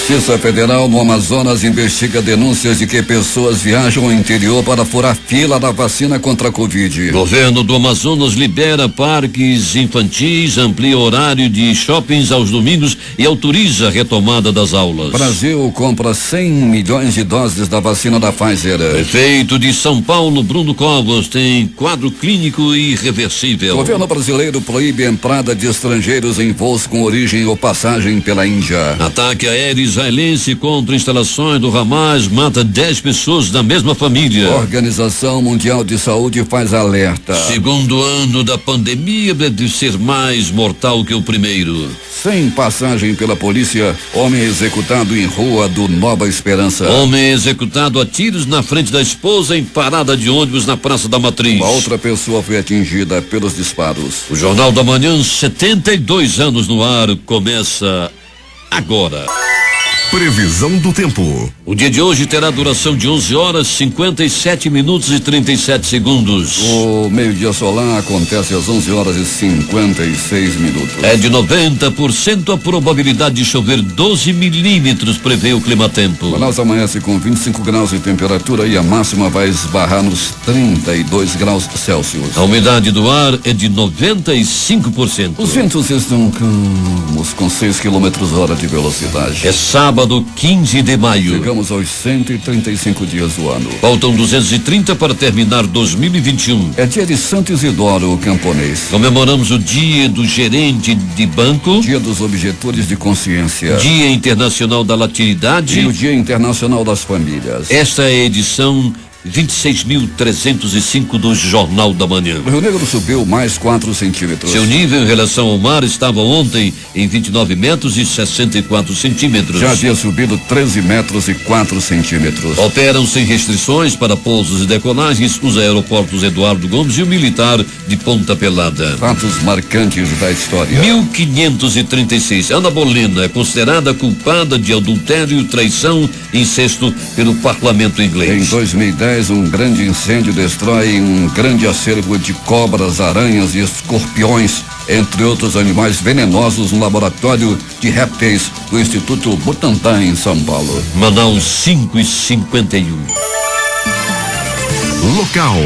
Justiça Federal no Amazonas investiga denúncias de que pessoas viajam ao interior para furar fila da vacina contra a Covid. Governo do Amazonas libera parques infantis, amplia horário de shoppings aos domingos e autoriza a retomada das aulas. Brasil compra 100 milhões de doses da vacina da Pfizer. Prefeito de São Paulo, Bruno Covas, tem quadro clínico irreversível. Governo brasileiro proíbe a entrada de estrangeiros em voos com origem ou passagem pela Índia. Ataque aéreo israelense contra instalações do Hamas mata 10 pessoas da mesma família. Organização Mundial de Saúde faz alerta. Segundo ano da pandemia deve ser mais mortal que o primeiro. Sem passagem pela polícia, homem executado em rua do Nova Esperança. Homem executado a tiros na frente da esposa em parada de ônibus na Praça da Matriz. Uma outra pessoa foi atingida pelos disparos. O Jornal da Manhã, 72 anos no ar, começa agora. Previsão do tempo. O dia de hoje terá duração de 11 horas, 57 minutos e 37 segundos. O meio-dia solar acontece às 11 horas e 56 minutos. É de 90% a probabilidade de chover 12 milímetros, prevê o Climatempo. Manaus amanhece com 25 graus de temperatura e a máxima vai esbarrar nos 32 graus Celsius. A umidade do ar é de 95%. Os ventos estão calmos, com 6 km/h de velocidade. É sábado, 15 de maio. Chegamos aos 135 dias do ano. Faltam 230 para terminar 2021. É dia de Santo Isidoro, o camponês. Comemoramos o dia do gerente de banco. Dia dos objetores de consciência. Dia Internacional da Latinidade. E o Dia Internacional das Famílias. Esta é a edição 26.305 do Jornal da Manhã. O Rio Negro subiu mais 4 centímetros. Seu nível em relação ao mar estava ontem em 29 metros e 64 centímetros. Já havia subido 13 metros e 4 centímetros. Operam sem restrições para pousos e decolagens os aeroportos Eduardo Gomes e o militar de Ponta Pelada. Fatos marcantes da história. 1536. Ana Bolena é considerada culpada de adultério, traição e incesto pelo parlamento inglês. Em 2010, um grande incêndio destrói um grande acervo de cobras, aranhas e escorpiões, entre outros animais venenosos, no laboratório de répteis do Instituto Butantan, em São Paulo. Manaus, 5:51. Local.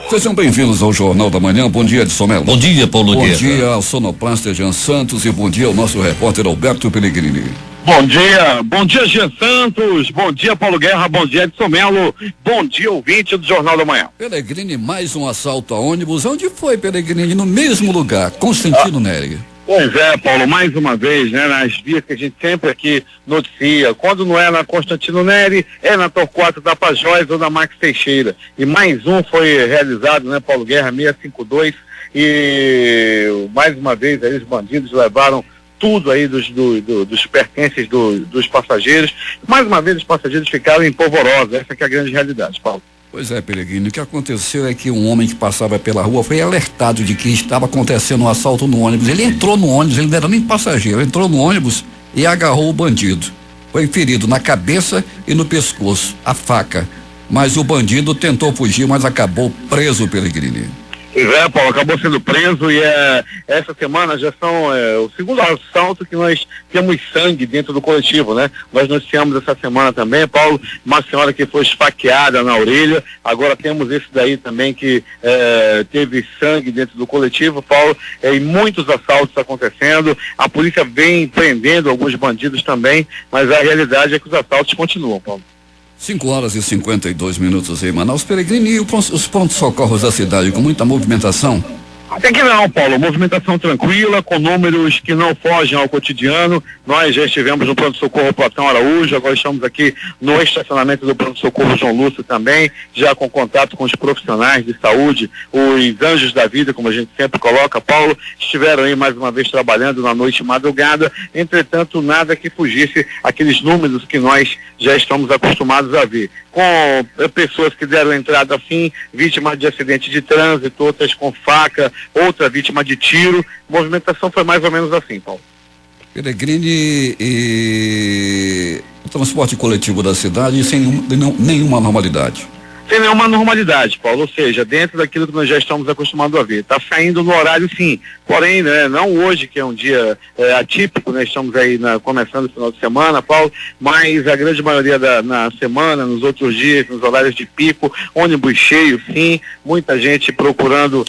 Sejam bem-vindos ao Jornal da Manhã. Bom dia, Edson Mello. Bom dia, Paulo Guerra. Bom dia ao sonoplasta Jean Santos e bom dia ao nosso repórter Alberto Pellegrini. Bom dia Jean Santos, bom dia Paulo Guerra, bom dia Edson Mello, bom dia ouvinte do Jornal da Manhã. Pellegrini, mais um assalto a ônibus. Onde foi, Pellegrini? No mesmo lugar, Constantino Neri. Pois é, Paulo, mais uma vez, né, nas vias que a gente sempre aqui noticia, quando não é na Constantino Neri, é na Torquato da Pajós ou na Max Teixeira. E mais um foi realizado, né, Paulo Guerra, 652, e mais uma vez aí os bandidos levaram tudo aí dos pertences dos passageiros. Mais uma vez os passageiros ficaram em polvorosa, essa que é a grande realidade, Paulo. Pois é, Pellegrini, o que aconteceu é que um homem que passava pela rua foi alertado de que estava acontecendo um assalto no ônibus. Ele entrou no ônibus, ele não era nem passageiro, entrou no ônibus e agarrou o bandido. Foi ferido na cabeça e no pescoço, a faca. Mas o bandido tentou fugir, mas acabou preso, Pellegrini. Pois é, Paulo, acabou sendo preso e essa semana já são o segundo assalto que nós temos sangue dentro do coletivo, né? Nós noticiamos essa semana também, Paulo, uma senhora que foi esfaqueada na orelha, agora temos esse daí também que teve sangue dentro do coletivo, Paulo, e muitos assaltos acontecendo, a polícia vem prendendo alguns bandidos também, mas a realidade é que os assaltos continuam, Paulo. 5 horas e 52 minutos em Manaus. Pellegrini, e os prontos-socorros da cidade com muita movimentação? Até que não, Paulo, movimentação tranquila, com números que não fogem ao cotidiano. Nós já estivemos no pronto-socorro Platão Araújo, agora estamos aqui no estacionamento do pronto-socorro João Lúcio também, já com contato com os profissionais de saúde, os anjos da vida, como a gente sempre coloca, Paulo, estiveram aí mais uma vez trabalhando na noite e madrugada, entretanto nada que fugisse aqueles números que nós já estamos acostumados a ver, com pessoas que deram entrada assim, vítimas de acidente de trânsito, outras com faca, outra vítima de tiro. A movimentação foi mais ou menos assim, Paulo. Pellegrini, e o transporte coletivo da cidade sem nenhuma normalidade. sem nenhuma normalidade, Paulo, ou seja, dentro daquilo que nós já estamos acostumados a ver. Está saindo no horário, sim, porém, né, não hoje, que é um dia atípico, né, estamos aí começando o final de semana, Paulo, mas a grande maioria na semana, nos outros dias, nos horários de pico, ônibus cheio, sim, muita gente procurando,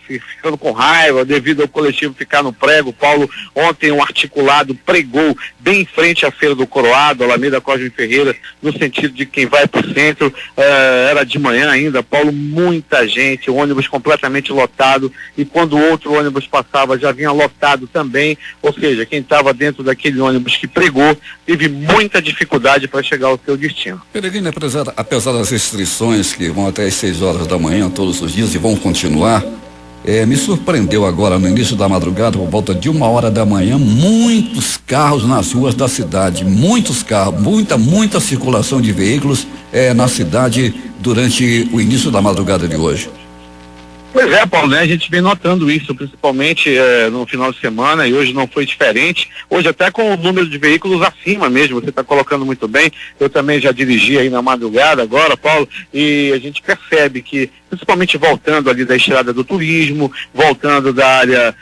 ficando com raiva devido ao coletivo ficar no prego. Paulo, ontem um articulado pregou bem em frente à Feira do Coroado, Alameda Cosme Ferreira, no sentido de quem vai para o centro. Era de manhã ainda, Paulo, muita gente, o ônibus completamente lotado, e quando o outro ônibus passava já vinha lotado também, ou seja, quem estava dentro daquele ônibus que pregou teve muita dificuldade para chegar ao seu destino. Peregrino, apesar das restrições que vão até as 6 horas da manhã todos os dias e vão continuar, me surpreendeu agora no início da madrugada, por volta de 1h da manhã, muitos carros nas ruas da cidade, muitos carros, muita circulação de veículos na cidade durante o início da madrugada de hoje. Pois é, Paulo, né? A gente vem notando isso, principalmente no final de semana, e hoje não foi diferente. Hoje até com o número de veículos acima mesmo, você está colocando muito bem. Eu também já dirigi aí na madrugada agora, Paulo, e a gente percebe que, principalmente voltando ali da estrada do turismo, voltando da área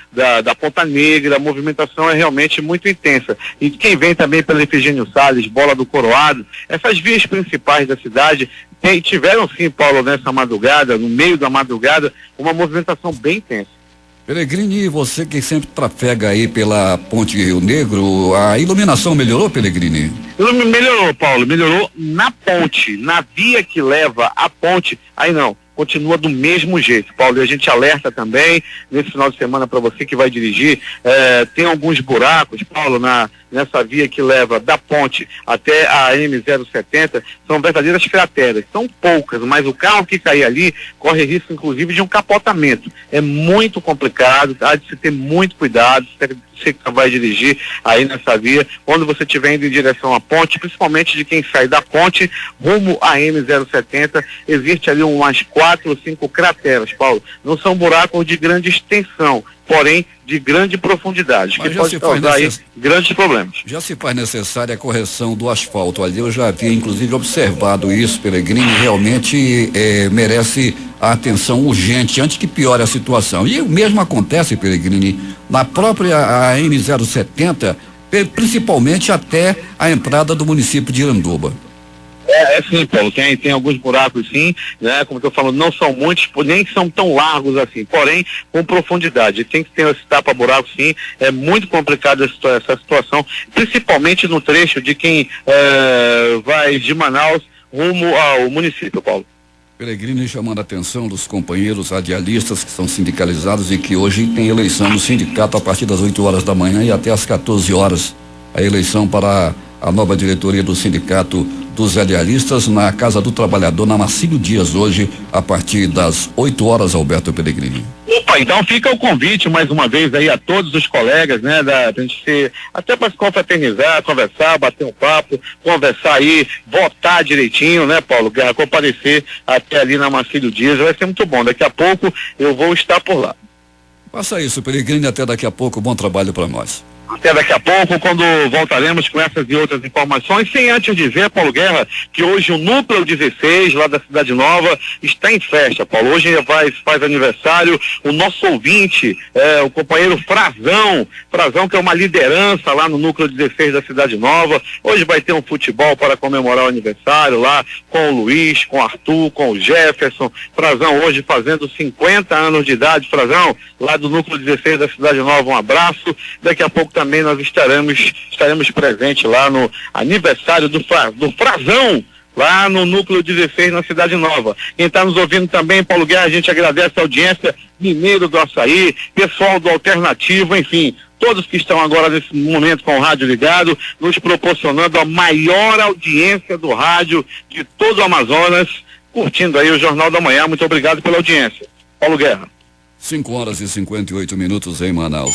da Ponta Negra, a movimentação é realmente muito intensa. E quem vem também pela Efigênio Salles, Bola do Coroado, essas vias principais da cidade tiveram sim, Paulo, nessa madrugada, no meio da madrugada, uma movimentação bem intensa. Peregrini, você que sempre trafega aí pela Ponte Rio Negro, a iluminação melhorou, Peregrini? Melhorou, Paulo, melhorou na ponte, na via que leva à ponte, aí não. Continua do mesmo jeito, Paulo, e a gente alerta também nesse final de semana para você que vai dirigir, tem alguns buracos, Paulo, nessa via que leva da ponte até a M070, são verdadeiras crateras, são poucas, mas o carro que cair ali corre risco inclusive de um capotamento, é muito complicado, há de se ter muito cuidado, você que vai dirigir aí nessa via, quando você estiver indo em direção à ponte, principalmente de quem sai da ponte rumo à M070, existe ali umas 4 ou 5 crateras, Paulo. Não são buracos de grande extensão, porém de grande profundidade, que pode causar aí grandes problemas. Já se faz necessária a correção do asfalto ali, eu já havia inclusive observado isso, Peregrini, realmente merece a atenção urgente antes que piore a situação. E o mesmo acontece, Peregrini, na própria a M070, principalmente até a entrada do município de Iranduba. Sim, Paulo, tem alguns buracos sim, né? Como eu estou falando, não são muitos, nem são tão largos assim, porém com profundidade. Tem que ter esse tapa-buraco sim, é muito complicado essa situação, principalmente no trecho de quem vai de Manaus rumo ao município, Paulo. Peregrini, chamando a atenção dos companheiros radialistas que são sindicalizados e que hoje tem eleição no sindicato a partir das 8 horas da manhã e até às 14 horas. A eleição para a nova diretoria do sindicato dos radialistas na Casa do Trabalhador, na Marcílio Dias, hoje, a partir das 8 horas, Alberto Peregrini. Opa, então fica o convite mais uma vez aí a todos os colegas, né, pra gente até para se confraternizar, conversar, bater um papo, conversar aí, votar direitinho, né, Paulo Guerra, comparecer até ali na Marcílio Dias, vai ser muito bom. Daqui a pouco eu vou estar por lá. Faça isso, Peregrini, até daqui a pouco, bom trabalho para nós. Até daqui a pouco, quando voltaremos com essas e outras informações, sem antes dizer, Paulo Guerra, que hoje o Núcleo 16, lá da Cidade Nova, está em festa, Paulo. Hoje faz aniversário o nosso ouvinte, o companheiro Frazão, que é uma liderança lá no Núcleo 16 da Cidade Nova. Hoje vai ter um futebol para comemorar o aniversário lá, com o Luiz, com o Arthur, com o Jefferson. Frazão hoje fazendo 50 anos de idade, Frazão, lá do Núcleo 16 da Cidade Nova, um abraço. Daqui a pouco também nós estaremos presentes lá no aniversário do Frazão, lá no Núcleo 16 na Cidade Nova. Quem está nos ouvindo também, Paulo Guerra, a gente agradece a audiência, Mineiro do Açaí, pessoal do Alternativo, enfim, todos que estão agora nesse momento com o rádio ligado, nos proporcionando a maior audiência do rádio de todo o Amazonas, curtindo aí o Jornal da Manhã. Muito obrigado pela audiência. Paulo Guerra. 5 horas e 58 minutos em Manaus.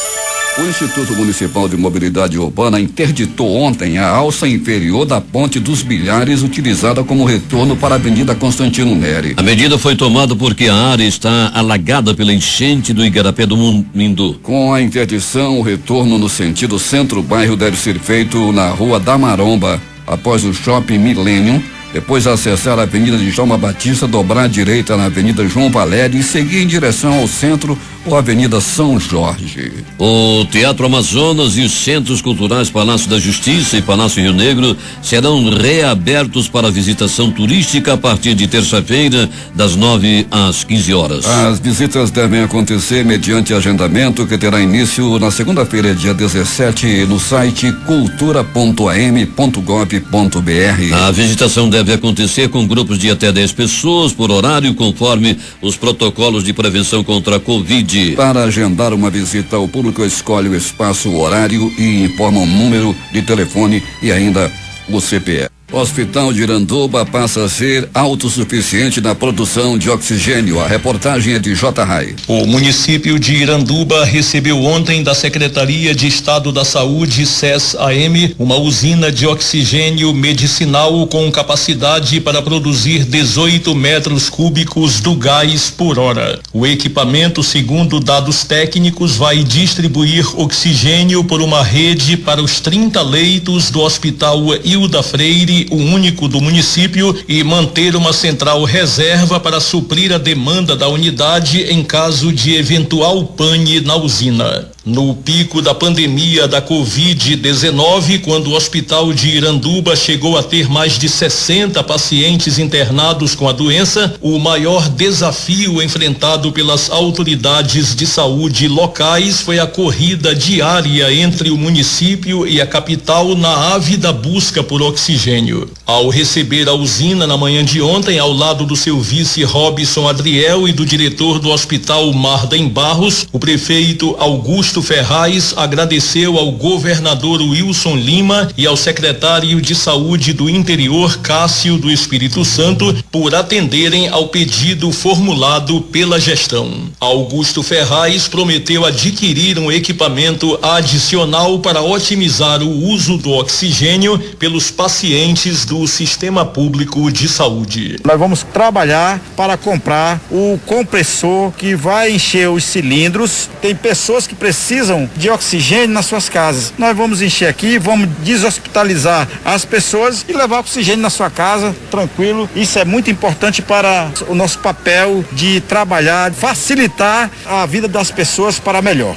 O Instituto Municipal de Mobilidade Urbana interditou ontem a alça inferior da Ponte dos Bilhares, utilizada como retorno para a Avenida Constantino Neri. A medida foi tomada porque a área está alagada pela enchente do Igarapé do Mindu. Com a interdição, o retorno no sentido centro-bairro deve ser feito na Rua da Maromba, após o Shopping Millennium Depois acessar a Avenida de João Batista, dobrar à direita na Avenida João Valério e seguir em direção ao centro ou Avenida São Jorge. O Teatro Amazonas e os Centros Culturais Palácio da Justiça e Palácio Rio Negro serão reabertos para visitação turística a partir de terça-feira, das 9 às 15 horas. As visitas devem acontecer mediante agendamento que terá início na segunda-feira, dia 17, no site cultura.am.gov.br. A visitação deve acontecer com grupos de até 10 pessoas por horário, conforme os protocolos de prevenção contra a Covid. Para agendar uma visita, o público escolhe o espaço, o horário e informa o número de telefone e ainda o CPF. O Hospital de Iranduba passa a ser autossuficiente na produção de oxigênio. A reportagem é de J. Rai. O município de Iranduba recebeu ontem da Secretaria de Estado da Saúde, SES-AM, uma usina de oxigênio medicinal com capacidade para produzir 18 metros cúbicos do gás por hora. O equipamento, segundo dados técnicos, vai distribuir oxigênio por uma rede para os 30 leitos do Hospital Hilda Freire, o único do município, e manter uma central reserva para suprir a demanda da unidade em caso de eventual pane na usina. No pico da pandemia da Covid-19, quando o Hospital de Iranduba chegou a ter mais de 60 pacientes internados com a doença, o maior desafio enfrentado pelas autoridades de saúde locais foi a corrida diária entre o município e a capital na ávida busca por oxigênio. Ao receber a usina na manhã de ontem, ao lado do seu vice Robson Adriel e do diretor do Hospital Marda em Barros, o prefeito Augusto Ferraz agradeceu ao governador Wilson Lima e ao secretário de Saúde do Interior, Cássio do Espírito Santo, por atenderem ao pedido formulado pela gestão. Augusto Ferraz prometeu adquirir um equipamento adicional para otimizar o uso do oxigênio pelos pacientes do Sistema Público de Saúde. Nós vamos trabalhar para comprar o compressor que vai encher os cilindros. Tem pessoas que precisam de oxigênio nas suas casas. Nós vamos encher aqui, vamos deshospitalizar as pessoas e levar oxigênio na sua casa, tranquilo. Isso é muito importante para o nosso papel de trabalhar, facilitar a vida das pessoas para melhor.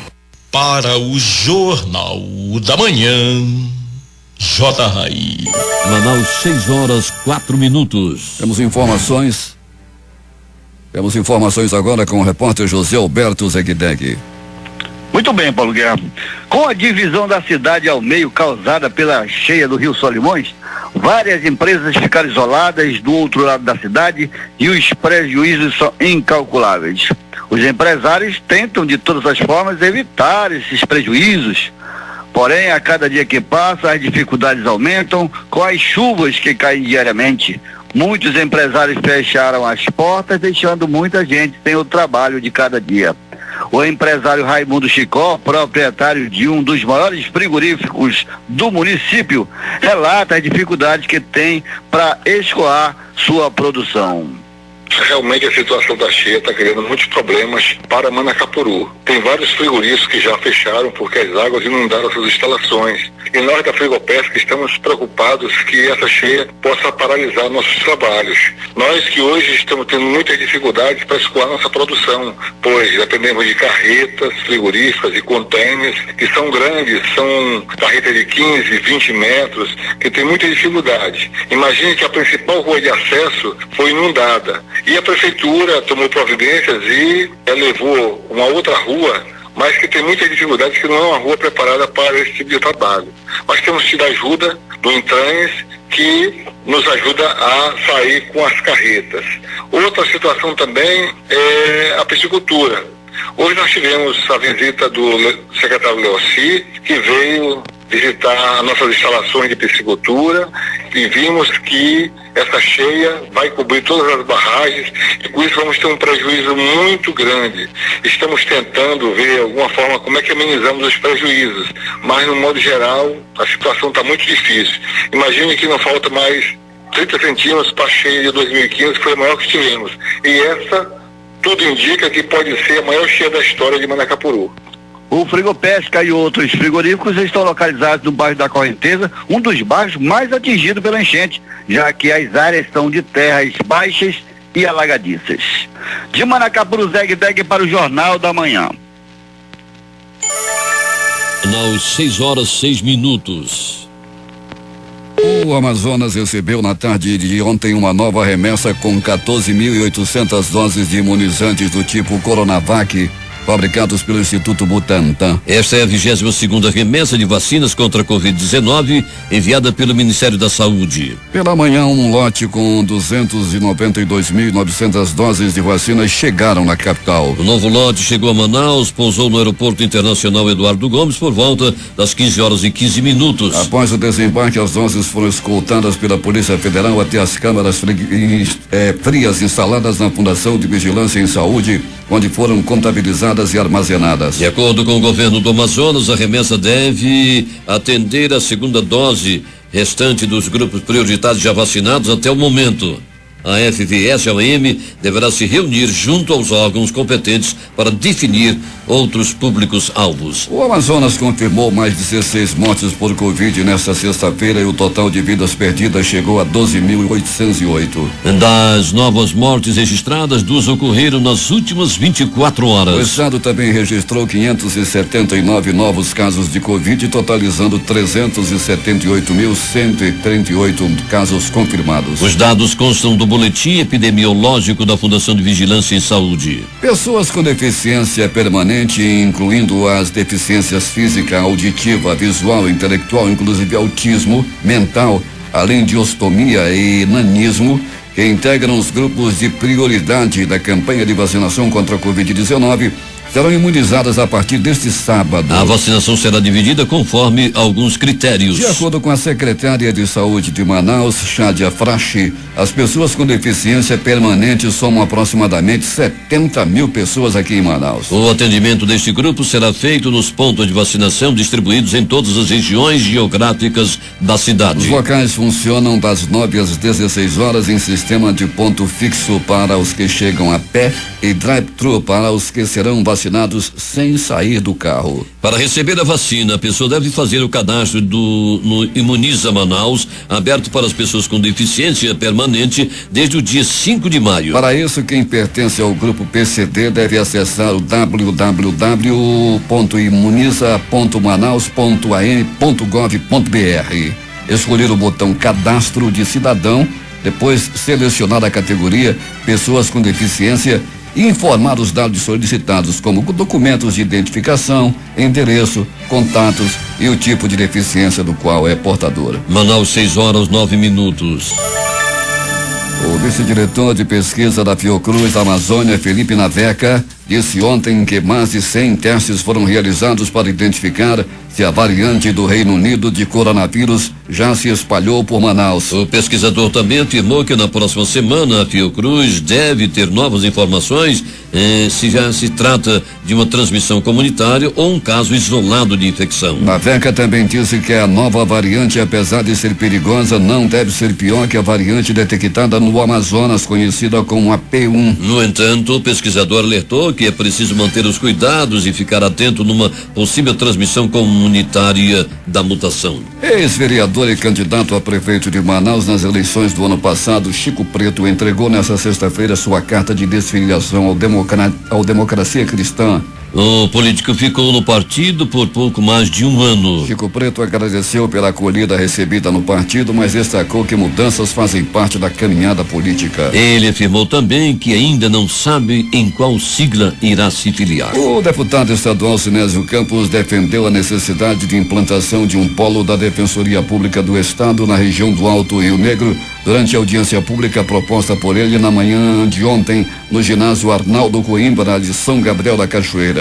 Para o Jornal da Manhã, J. Rai. Manaus, 6:04. Temos informações agora com o repórter José Alberto Zegdeg. Muito bem, Paulo Guerra. Com a divisão da cidade ao meio causada pela cheia do Rio Solimões, várias empresas ficaram isoladas do outro lado da cidade e os prejuízos são incalculáveis. Os empresários tentam de todas as formas evitar esses prejuízos. Porém, a cada dia que passa, as dificuldades aumentam com as chuvas que caem diariamente. Muitos empresários fecharam as portas, deixando muita gente sem o trabalho de cada dia. O empresário Raimundo Chicó, proprietário de um dos maiores frigoríficos do município, relata as dificuldades que tem para escoar sua produção. Realmente a situação da cheia está criando muitos problemas para Manacapuru. Tem vários frigoríficos que já fecharam porque as águas inundaram suas instalações. E nós da Frigopesca estamos preocupados que essa cheia possa paralisar nossos trabalhos. Nós que hoje estamos tendo muitas dificuldades para escoar nossa produção, pois dependemos de carretas frigoríficas e contêineres que são grandes, são carretas de 15, 20 metros, que tem muita dificuldade. Imagine que a principal rua de acesso foi inundada. E a prefeitura tomou providências e levou uma outra rua, mas que tem muitas dificuldades, que não é uma rua preparada para esse tipo de trabalho. Mas temos tido ajuda do Intrans, que nos ajuda a sair com as carretas. Outra situação também é a piscicultura. Hoje nós tivemos a visita do secretário Leoci, que veio visitar nossas instalações de piscicultura, e vimos que essa cheia vai cobrir todas as barragens e com isso vamos ter um prejuízo muito grande. Estamos tentando ver alguma forma como é que amenizamos os prejuízos, mas no modo geral a situação está muito difícil. Imagine que não falta mais 30 centímetros para a cheia de 2015, que foi a maior que tivemos. E essa, tudo indica que pode ser a maior cheia da história de Manacapuru. O Frigopesca e outros frigoríficos estão localizados no bairro da Correnteza, um dos bairros mais atingidos pela enchente, já que as áreas são de terras baixas e alagadiças. De Manacapuru, Zeg para o Jornal da Manhã. Às 6h06. O Amazonas recebeu na tarde de ontem uma nova remessa com 14.800 doses de imunizantes do tipo Coronavac, fabricados pelo Instituto Butantan. Esta é a 22ª remessa de vacinas contra a Covid-19 enviada pelo Ministério da Saúde. Pela manhã, um lote com 292.900 doses de vacinas chegaram na capital. O novo lote chegou a Manaus, pousou no Aeroporto Internacional Eduardo Gomes por volta das 15h15. Após o desembarque, as doses foram escoltadas pela Polícia Federal até as câmaras frias instaladas na Fundação de Vigilância em Saúde, onde foram contabilizadas e armazenadas. De acordo com o governo do Amazonas, a remessa deve atender a segunda dose restante dos grupos prioritários já vacinados até o momento. A FVS-AM deverá se reunir junto aos órgãos competentes para definir outros públicos-alvos. O Amazonas confirmou mais 16 mortes por Covid nesta sexta-feira e o total de vidas perdidas chegou a 12.808. Das novas mortes registradas, 2 ocorreram nas últimas 24 horas. O estado também registrou 579 novos casos de Covid, totalizando 378.138 casos confirmados. Os dados constam do boletim epidemiológico da Fundação de Vigilância em Saúde. Pessoas com deficiência permanente, incluindo as deficiências física, auditiva, visual, intelectual, inclusive autismo, mental, além de ostomia e nanismo, que integram os grupos de prioridade da campanha de vacinação contra a Covid-19, serão imunizadas a partir deste sábado. A vacinação será dividida conforme alguns critérios. De acordo com a secretária de Saúde de Manaus, Chádia Frache, as pessoas com deficiência permanente somam aproximadamente 70 mil pessoas aqui em Manaus. O atendimento deste grupo será feito nos pontos de vacinação distribuídos em todas as regiões geográficas da cidade. Os locais funcionam das 9 às 16 horas em sistema de ponto fixo para os que chegam a pé e drive-thru para os que serão vacinados sem sair do carro. Para receber a vacina, a pessoa deve fazer o cadastro no Imuniza Manaus, aberto para as pessoas com deficiência permanente desde o dia 5 de maio. Para isso, quem pertence ao grupo PCD deve acessar o www.imuniza.manaus.am.gov.br, escolher o botão Cadastro de Cidadão, depois selecionar a categoria Pessoas com Deficiência e informar os dados solicitados, como documentos de identificação, endereço, contatos e o tipo de deficiência do qual é portadora. Manaus, 6h09. O vice-diretor de pesquisa da Fiocruz da Amazônia, Felipe Naveca, disse ontem que mais de 100 testes foram realizados para identificar se a variante do Reino Unido de coronavírus já se espalhou por Manaus. O pesquisador também afirmou que na próxima semana a Fiocruz deve ter novas informações se já se trata de uma transmissão comunitária ou um caso isolado de infecção. Naveca também disse que a nova variante, apesar de ser perigosa, não deve ser pior que a variante detectada no Amazonas, conhecida como a P1. No entanto, o pesquisador alertou que é preciso manter os cuidados e ficar atento numa possível transmissão comunitária da mutação. Ex-vereador e candidato a prefeito de Manaus nas eleições do ano passado, Chico Preto, entregou nesta sexta-feira sua carta de desfiliação ao Democracia Cristã. O político ficou no partido por pouco mais de um ano. Chico Preto agradeceu pela acolhida recebida no partido, mas destacou que mudanças fazem parte da caminhada política. Ele afirmou também que ainda não sabe em qual sigla irá se filiar. O deputado estadual Sinésio Campos defendeu a necessidade de implantação de um polo da Defensoria Pública do Estado na região do Alto Rio Negro durante a audiência pública proposta por ele na manhã de ontem no ginásio Arnaldo Coimbra de São Gabriel da Cachoeira.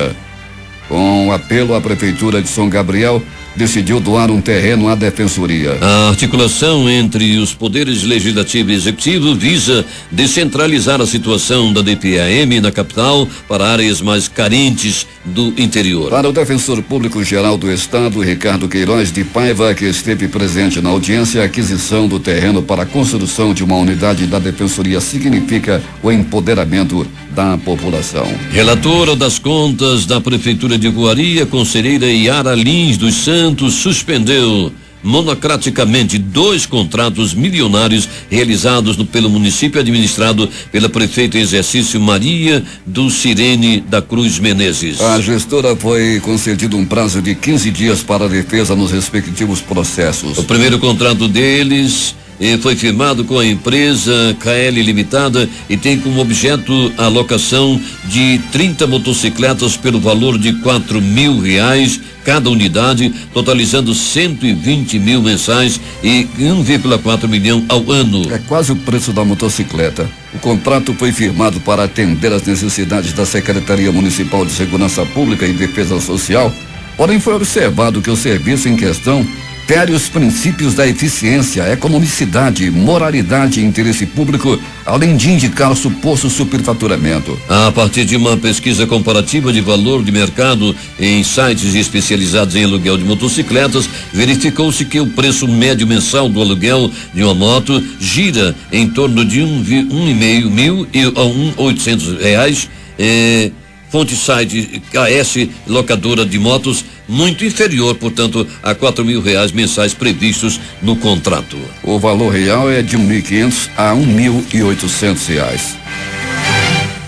Com apelo à Prefeitura de São Gabriel decidiu doar um terreno à defensoria. A articulação entre os poderes legislativo e executivo visa descentralizar a situação da DPAM na capital para áreas mais carentes do interior. Para o defensor público geral do estado, Ricardo Queiroz de Paiva, que esteve presente na audiência, a aquisição do terreno para a construção de uma unidade da defensoria significa o empoderamento da população. Relatora das contas da Prefeitura de Iguaria, conselheira Yara Lins dos Santos, suspendeu monocraticamente 2 contratos milionários realizados pelo município administrado pela prefeita em exercício Maria do Cirene da Cruz Menezes. A gestora foi concedido um prazo de 15 dias para a defesa nos respectivos processos. O primeiro contrato deles foi firmado com a empresa KL Limitada e tem como objeto a locação de 30 motocicletas pelo valor de R$4.000 cada unidade, totalizando 120 mil mensais e 1,4 milhão ao ano. É quase o preço da motocicleta. O contrato foi firmado para atender às necessidades da Secretaria Municipal de Segurança Pública e Defesa Social, porém foi observado que o serviço em questão fere os princípios da eficiência, economicidade, moralidade e interesse público, além de indicar suposto superfaturamento. A partir de uma pesquisa comparativa de valor de mercado em sites especializados em aluguel de motocicletas, verificou-se que o preço médio mensal do aluguel de uma moto gira em torno de R$1.500 mil a R$1.800. Fonte site KS Locadora de Motos, muito inferior, portanto, a R$4.000 mensais previstos no contrato. O valor real é de R$1.500 a R$1.800.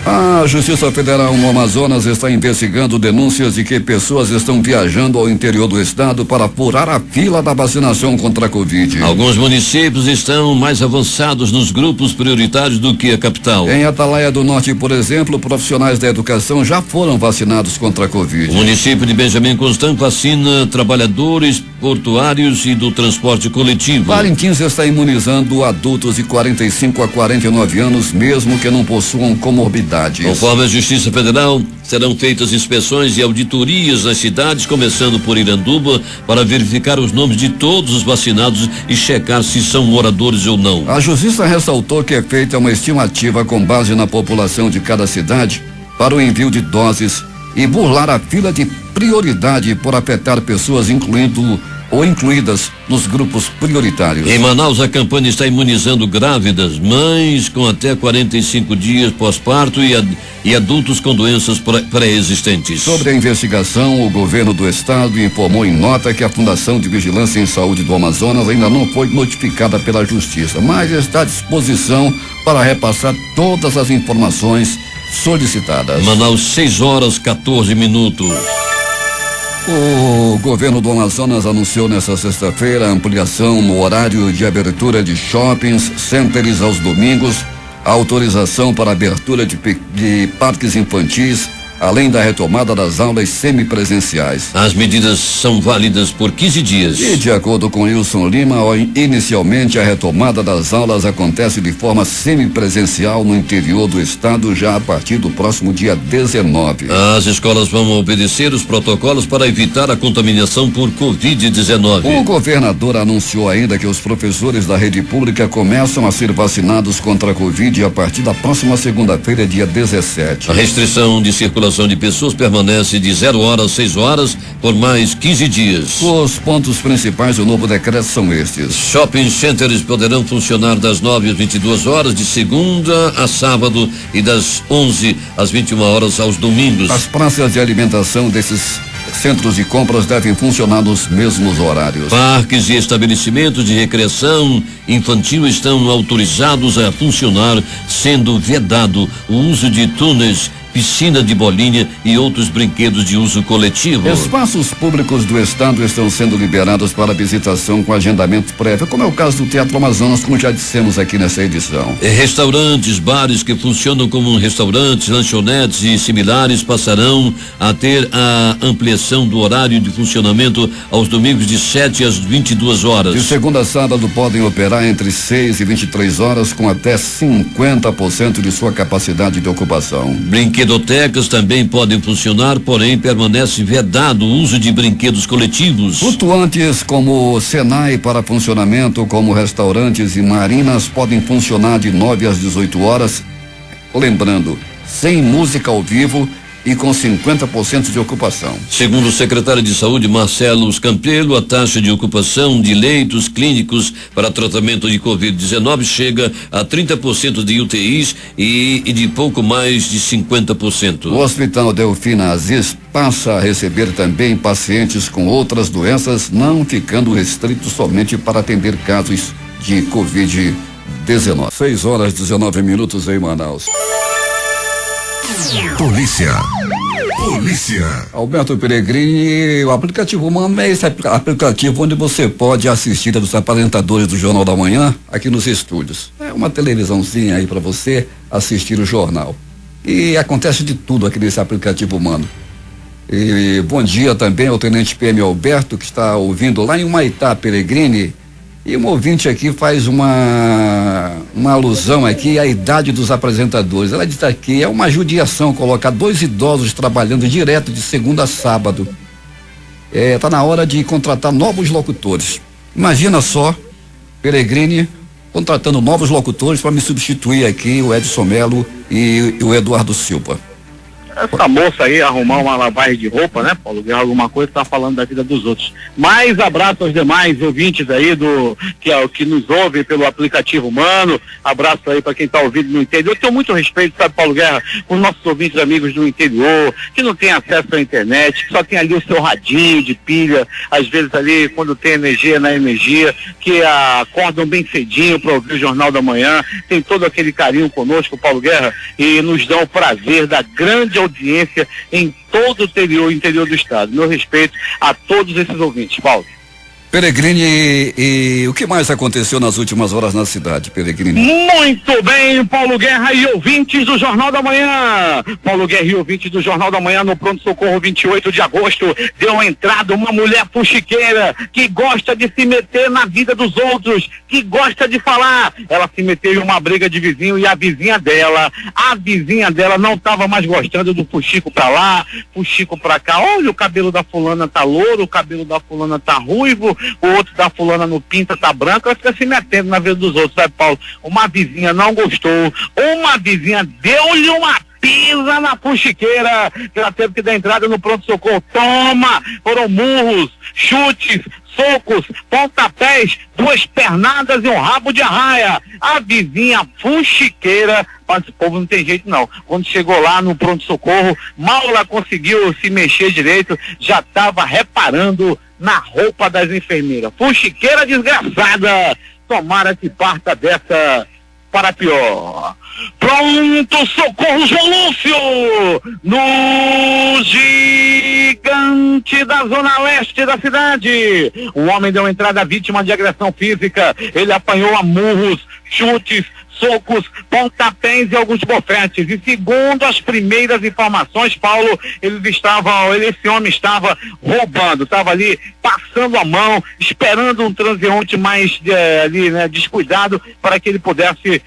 A Justiça Federal no Amazonas está investigando denúncias de que pessoas estão viajando ao interior do estado para furar a fila da vacinação contra a Covid. Alguns municípios estão mais avançados nos grupos prioritários do que a capital. Em Atalaia do Norte, por exemplo, profissionais da educação já foram vacinados contra a Covid. O município de Benjamin Constant vacina trabalhadores portuários e do transporte coletivo. Parintins está imunizando adultos de 45 a 49 anos, mesmo que não possuam comorbidades. Conforme a Justiça Federal, serão feitas inspeções e auditorias nas cidades, começando por Iranduba, para verificar os nomes de todos os vacinados e checar se são moradores ou não. A Justiça ressaltou que é feita uma estimativa com base na população de cada cidade para o envio de doses e burlar a fila de prioridade por afetar pessoas incluídas nos grupos prioritários. Em Manaus, a campanha está imunizando grávidas, mães com até 45 dias pós-parto e adultos com doenças pré-existentes. Sobre a investigação, o governo do estado informou em nota que a Fundação de Vigilância em Saúde do Amazonas ainda não foi notificada pela Justiça, mas está à disposição para repassar todas as informações solicitadas. Manaus, 6h14. O governo do Amazonas anunciou nesta sexta-feira a ampliação no horário de abertura de shoppings, centers aos domingos, a autorização para abertura de parques infantis, além da retomada das aulas semipresenciais. As medidas são válidas por 15 dias. E de acordo com Wilson Lima, inicialmente a retomada das aulas acontece de forma semipresencial no interior do estado já a partir do próximo dia 19. As escolas vão obedecer os protocolos para evitar a contaminação por Covid-19. O governador anunciou ainda que os professores da rede pública começam a ser vacinados contra a Covid a partir da próxima segunda-feira, dia 17. A restrição de circulação de pessoas permanece de 0h às 6h por mais 15 dias. Os pontos principais do novo decreto são estes: shopping centers poderão funcionar das 9 às 22 horas de segunda a sábado e das 11 às 21 horas aos domingos. As praças de alimentação desses centros de compras devem funcionar nos mesmos horários. Parques e estabelecimentos de recreação infantil estão autorizados a funcionar, sendo vedado o uso de túneis, piscina de bolinha e outros brinquedos de uso coletivo. Espaços públicos do estado estão sendo liberados para visitação com agendamento prévio, como é o caso do Teatro Amazonas, como já dissemos aqui nessa edição. Restaurantes, bares que funcionam como restaurantes, lanchonetes e similares passarão a ter a ampliação do horário de funcionamento aos domingos de 7 às 22 horas. De segunda a sábado podem operar entre 6 e 23 horas com até 50% de sua capacidade de ocupação. Brinquedos Brinquedotecas também podem funcionar, porém permanece vedado o uso de brinquedos coletivos. Flutuantes como Senai para funcionamento, como restaurantes e marinas podem funcionar de 9 às 18 horas. Lembrando, sem música ao vivo e com 50% de ocupação. Segundo o secretário de Saúde, Marcelo Campelo, a taxa de ocupação de leitos clínicos para tratamento de Covid-19 chega a 30% de UTIs e de pouco mais de 50%. O Hospital Delfina Aziz passa a receber também pacientes com outras doenças, não ficando restrito somente para atender casos de Covid-19. 6h19 em Manaus. Polícia. Alberto Peregrini, o aplicativo Humano é esse aplicativo onde você pode assistir aos apresentadores do Jornal da Manhã aqui nos estúdios. É uma televisãozinha aí para você assistir o jornal. E acontece de tudo aqui nesse aplicativo Humano. E bom dia também ao Tenente PM Alberto, que está ouvindo lá em Humaitá, Peregrini. E um ouvinte aqui faz uma alusão aqui à idade dos apresentadores. Ela diz aqui, é uma judiação colocar 2 idosos trabalhando direto de segunda a sábado. Tá na hora de contratar novos locutores. Imagina só, Peregrini contratando novos locutores para me substituir aqui, o Edson Melo e o Eduardo Silva. Essa moça aí arrumar uma lavagem de roupa, né, Paulo? Alguma coisa, tá falando da vida dos outros. Mais abraço aos demais ouvintes aí que nos ouvem pelo aplicativo Humano. Abraço aí para quem tá ouvindo no interior. Eu tenho muito respeito, sabe, Paulo Guerra, com os nossos ouvintes amigos do interior, que não tem acesso à internet, que só tem ali o seu radinho de pilha, às vezes ali quando tem energia na energia, que acordam bem cedinho para ouvir o Jornal da Manhã, tem todo aquele carinho conosco, Paulo Guerra, e nos dão o prazer da grande audiência em todo o interior do estado. Meu respeito a todos esses ouvintes, Paulo. Peregrini, e o que mais aconteceu nas últimas horas na cidade, Peregrini? Muito bem, Paulo Guerra e ouvintes do Jornal da Manhã. Paulo Guerra e ouvintes do Jornal da Manhã no pronto-socorro 28 de agosto, deu entrada uma mulher fuxiqueira que gosta de se meter na vida dos outros, que gosta de falar. Ela se meteu em uma briga de vizinho e a vizinha dela não estava mais gostando do fuxico pra lá, fuxico pra cá. Olha, o cabelo da fulana tá louro, o cabelo da fulana tá ruivo, o outro da fulana no pinta tá branco, ela fica se metendo na vida dos outros, sabe, Paulo? Uma vizinha não gostou, uma vizinha deu-lhe uma pisa na fuxiqueira, que ela teve que dar entrada no pronto-socorro. Toma! Foram murros, chutes, socos, pontapés, 2 pernadas e um rabo de arraia. A vizinha fuxiqueira, mas o povo não tem jeito não. Quando chegou lá no pronto-socorro, mal ela conseguiu se mexer direito, já estava reparando na roupa das enfermeiras. Fuxiqueira desgraçada, tomara que parta dessa para pior. Pronto, socorro, João Lúcio, no gigante da zona leste da cidade. O homem deu entrada vítima de agressão física. Ele apanhou a murros, chutes, socos, pontapés e alguns bofetes. E segundo as primeiras informações, Paulo, esse homem estava roubando, estava ali passando a mão, esperando um transeunte mais descuidado para que ele pudesse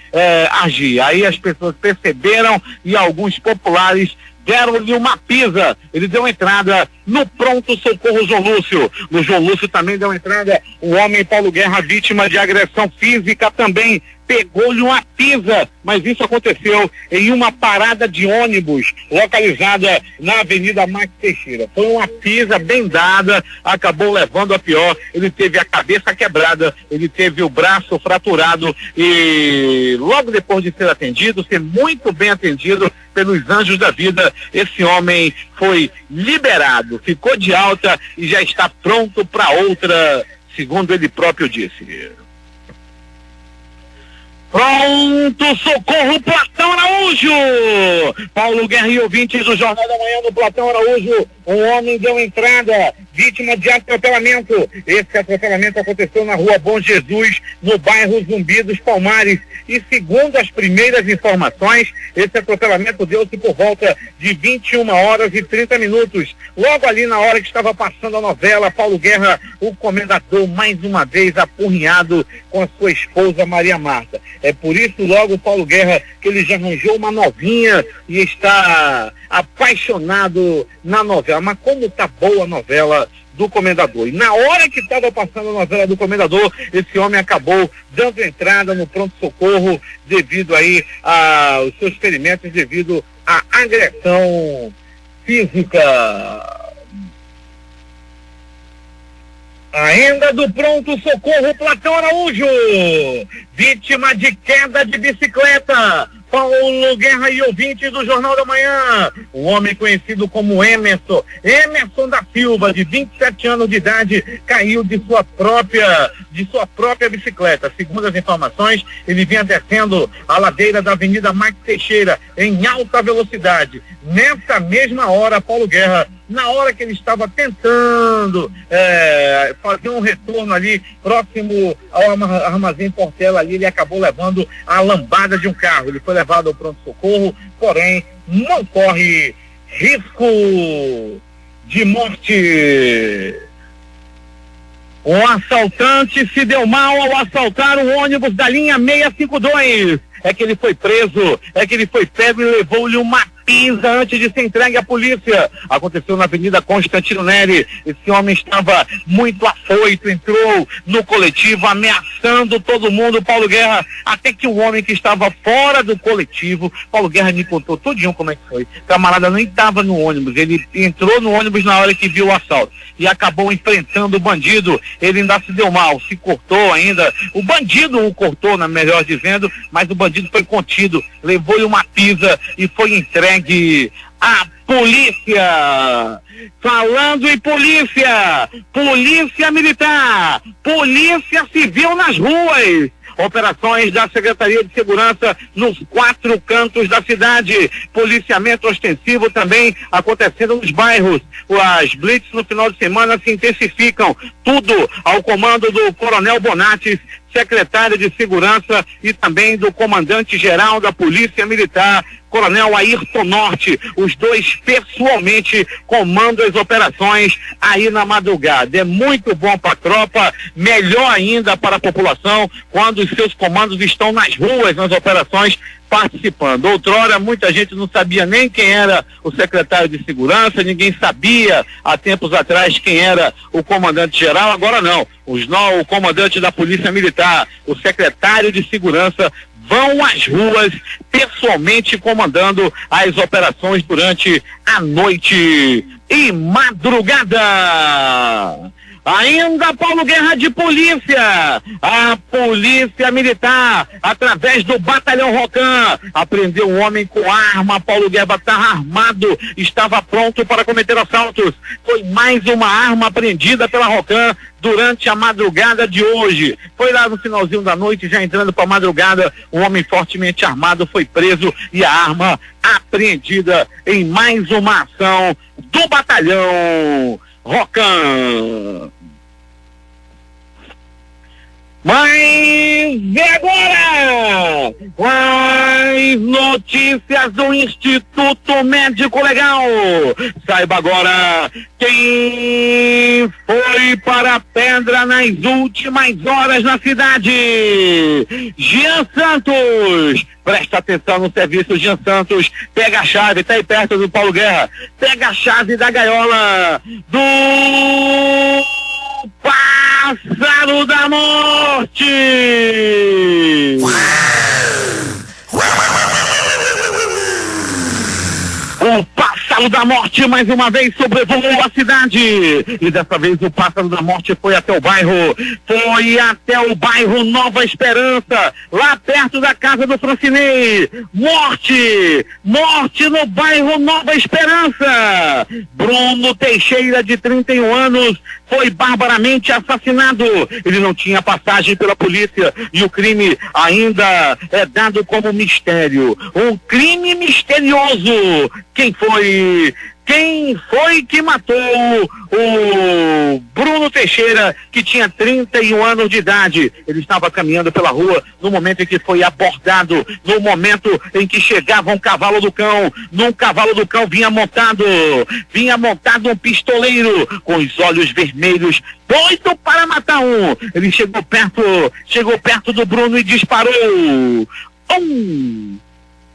agir. Aí as pessoas perceberam e alguns populares deram-lhe uma pisa. Ele deu entrada no pronto-socorro João Lúcio. No João Lúcio também deu entrada o homem Paulo Guerra, vítima de agressão física, também pegou-lhe uma pisa, mas isso aconteceu em uma parada de ônibus localizada na Avenida Max Teixeira. Foi uma pisa bem dada, acabou levando a pior. Ele teve a cabeça quebrada, ele teve o braço fraturado e logo depois de ser muito bem atendido pelos anjos da vida, esse homem foi liberado, ficou de alta e já está pronto para outra, segundo ele próprio disse. Pronto, socorro, Platão Araújo! Paulo Guerra e ouvintes do Jornal da Manhã no Platão Araújo, um homem deu entrada, vítima de atropelamento. Esse atropelamento aconteceu na rua Bom Jesus, no bairro Zumbi dos Palmares. E segundo as primeiras informações, esse atropelamento deu-se por volta de 21h30. Logo ali na hora que estava passando a novela Paulo Guerra, o comendador mais uma vez apurrinhado com a sua esposa Maria Marta. É por isso logo Paulo Guerra que ele já arranjou uma novinha e está apaixonado na novela. Mas como tá boa a novela do Comendador. E na hora que estava passando a novela do Comendador, esse homem acabou dando entrada no pronto-socorro devido aí aos seus ferimentos, devido à agressão física. Ainda do pronto-socorro, Platão Araújo, vítima de queda de bicicleta. Paulo Guerra e ouvintes do Jornal da Manhã, um homem conhecido como Emerson da Silva, de 27 anos de idade, caiu de sua própria bicicleta. Segundo as informações, ele vinha descendo a ladeira da Avenida Max Teixeira em alta velocidade. Nessa mesma hora, Paulo Guerra, na hora que ele estava tentando fazer um retorno ali próximo ao armazém Portela ali, ele acabou levando a lambada de um carro. Ele foi levado ao pronto-socorro, porém não corre risco de morte. Um assaltante se deu mal ao assaltar um ônibus da linha 652. É que ele foi preso, pego e levou-lhe uma pisa antes de ser entregue à polícia. Aconteceu na Avenida Constantino Neri. Esse homem estava muito afoito, entrou no coletivo ameaçando todo mundo, Paulo Guerra, até que o homem que estava fora do coletivo, Paulo Guerra me contou tudinho como é que foi. O camarada nem estava no ônibus, ele entrou no ônibus na hora que viu o assalto e acabou enfrentando o bandido. Ele ainda se deu mal, se cortou ainda. O bandido o cortou, melhor dizendo, mas o bandido foi contido, levou-lhe uma pisa e foi entregue à polícia. Falando em polícia militar, polícia civil nas ruas. Operações da Secretaria de Segurança nos 4 cantos da cidade. Policiamento ostensivo também acontecendo nos bairros. As blitz no final de semana se intensificam. Tudo ao comando do Coronel Bonatis, secretário de Segurança, e também do comandante-geral da Polícia Militar, Coronel Ayrton Norte. Os dois pessoalmente comandam as operações aí na madrugada. É muito bom para a tropa, melhor ainda para a população, quando os seus comandos estão nas ruas, nas operações, participando. Outrora, muita gente não sabia nem quem era o secretário de Segurança, ninguém sabia há tempos atrás quem era o comandante-geral. Agora não. O comandante da Polícia Militar, o secretário de Segurança, vão às ruas pessoalmente comandando as operações durante a noite e madrugada. Ainda Paulo Guerra de polícia, a polícia militar, através do batalhão Rocan, apreendeu um homem com arma. Paulo Guerra estava armado, estava pronto para cometer assaltos. Foi mais uma arma apreendida pela Rocan durante a madrugada de hoje. Foi lá no finalzinho da noite, já entrando para a madrugada, um homem fortemente armado foi preso e a arma apreendida em mais uma ação do batalhão Rocan. Mas e agora? As notícias do Instituto Médico Legal. Saiba agora quem foi para a pedra nas últimas horas na cidade. Jean Santos. Presta atenção no serviço, Jean Santos. Pega a chave, está aí perto do Paulo Guerra. Pega a chave da gaiola do Pássaro da Morte. O Pássaro da Morte mais uma vez sobrevoou a cidade. E dessa vez o Pássaro da Morte foi até o bairro Nova Esperança, lá perto da casa do Francinei. Morte no bairro Nova Esperança. Bruno Teixeira, de 31 anos, foi barbaramente assassinado. Ele não tinha passagem pela polícia e o crime ainda é dado como mistério. Um crime misterioso. Quem foi quem foi que matou o Bruno Teixeira, que tinha 31 anos de idade. Ele estava caminhando pela rua no momento em que foi abordado, no momento em que chegava um cavalo do cão. Num cavalo do cão vinha montado um pistoleiro com os olhos vermelhos, doido para matar um. Ele chegou perto do Bruno e disparou. 1,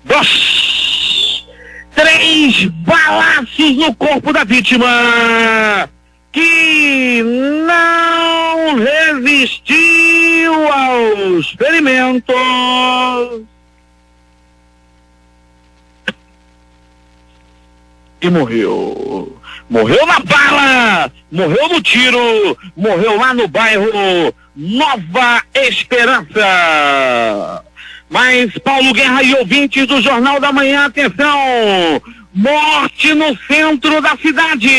2, 3 balaços no corpo da vítima, que não resistiu aos ferimentos e morreu. Morreu na bala, morreu no tiro, morreu lá no bairro Nova Esperança. Mas, Paulo Guerra e ouvintes do Jornal da Manhã, atenção! Morte no centro da cidade.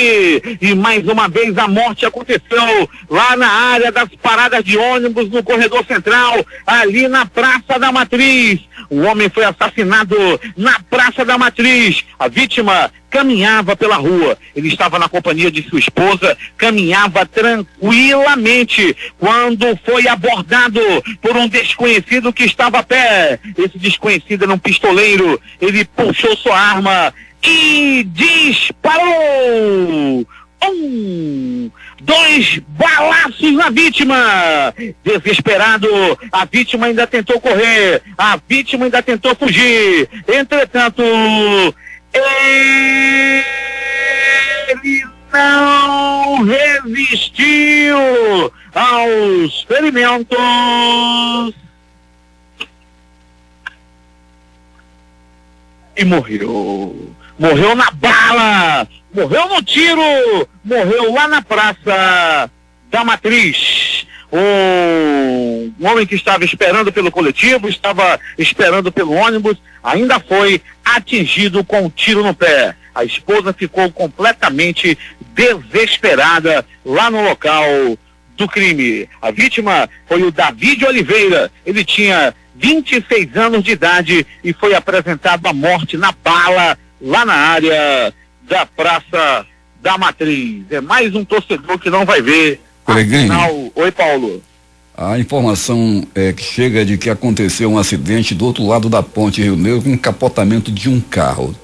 E mais uma vez a morte aconteceu lá na área das paradas de ônibus, no corredor central, ali na Praça da Matriz. Um homem foi assassinado na Praça da Matriz. A vítima caminhava pela rua. Ele estava na companhia de sua esposa, caminhava tranquilamente quando foi abordado por um desconhecido que estava a pé. Esse desconhecido era um pistoleiro. Ele puxou sua arma e disparou. 1, 2 balaços na vítima. Desesperado, a vítima ainda tentou correr, a vítima ainda tentou fugir. Entretanto, ele não resistiu aos ferimentos e morreu. Morreu na bala, morreu no tiro, morreu lá na Praça da Matriz. Um homem que estava esperando pelo coletivo, estava esperando pelo ônibus, ainda foi atingido com um tiro no pé. A esposa ficou completamente desesperada lá no local do crime. A vítima foi o David Oliveira. Ele tinha 26 anos de idade e foi apresentado à morte na bala lá na área da Praça da Matriz. É mais um torcedor que não vai ver. Afinal... Oi, Paulo. A informação que chega de que aconteceu um acidente do outro lado da ponte Rio Negro com um capotamento de um carro.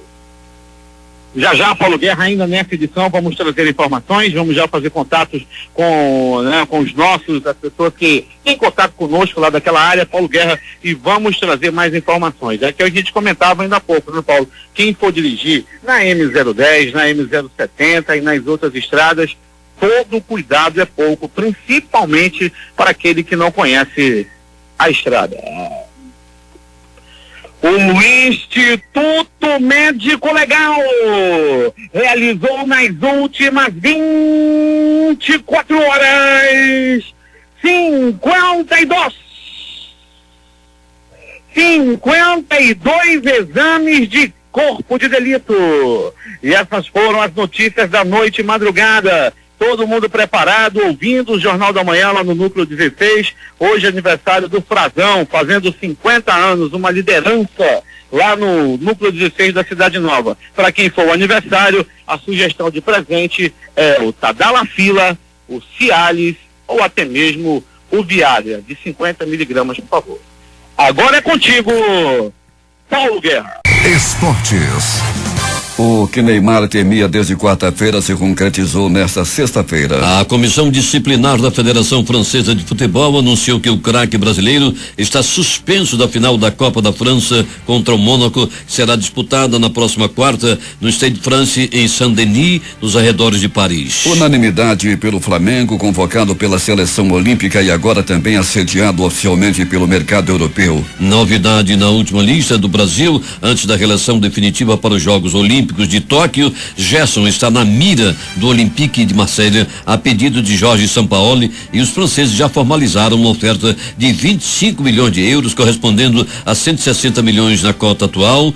Já, Paulo Guerra, ainda nessa edição vamos trazer informações, vamos já fazer contatos com os nossos, as pessoas que têm contato conosco lá daquela área, Paulo Guerra, e vamos trazer mais informações. É que a gente comentava ainda há pouco, né, Paulo? Quem for dirigir na M010, na M070 e nas outras estradas, todo cuidado é pouco, principalmente para aquele que não conhece a estrada. O Instituto Médico Legal realizou nas últimas 24 horas 52 exames de corpo de delito. E essas foram as notícias da noite e madrugada. Todo mundo preparado, ouvindo o Jornal da Manhã lá no Núcleo 16. Hoje é aniversário do Frazão, fazendo 50 anos, uma liderança lá no Núcleo 16 da Cidade Nova. Para quem for o aniversário, a sugestão de presente é o Tadalafila, o Cialis ou até mesmo o Viagra, de 50 miligramas, por favor. Agora é contigo, Paulo Guerra. Esportes. O que Neymar temia desde quarta-feira se concretizou nesta sexta-feira. A comissão disciplinar da Federação Francesa de Futebol anunciou que o craque brasileiro está suspenso da final da Copa da França contra o Mônaco, que será disputada na próxima quarta no Stade de France, em Saint-Denis, nos arredores de Paris. Unanimidade pelo Flamengo, convocado pela seleção olímpica e agora também assediado oficialmente pelo mercado europeu. Novidade na última lista do Brasil, antes da relação definitiva para os Jogos Olímpicos de Tóquio, Gerson está na mira do Olympique de Marselha a pedido de Jorge Sampaoli, e os franceses já formalizaram uma oferta de 25 milhões de euros, correspondendo a 160 milhões na cota atual,